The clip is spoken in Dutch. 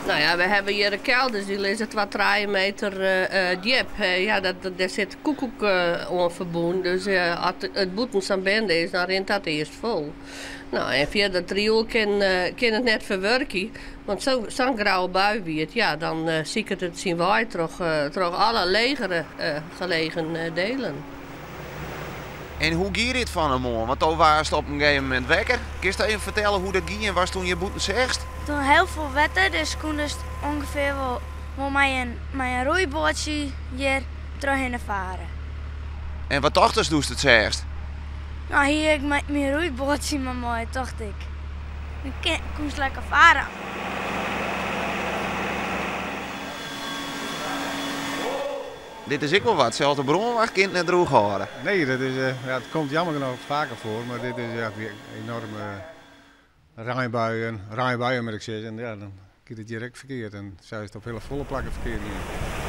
Nou ja, we hebben hier de kelders, die is het wat 3 meter diep. Ja, daar zit koekoek aan verbonden. Dus als het boeten aan bende is, dan rent dat eerst vol. Nou, en via dat riool kan het net verwerken. Want zo'n grauwe bui wie ja, dan zie ik het zien wij terug alle legere gelegen delen. En hoe ging dit van hem aan? Want toen was het op een gegeven moment wekker. Kun je even vertellen hoe dat ging en was toen je boeten zegst? Toen heel veel wetten, dus kon dus ongeveer wel mijn roeibootje hier terug in de varen. En wat dacht doest het zegst? Nou, hier heb ik mijn roeibootje maar mooi, dacht ik. Ik kon lekker varen. Dit is ik wel wat, zelfs de bron mag kind net droeg houden. Nee, dat is, het komt jammer genoeg vaker voor, maar dit is weer enorme rijbuien moet ik zeggen. En ja, dan gaat het direct verkeerd en zij is het op hele volle plakken verkeerd hier.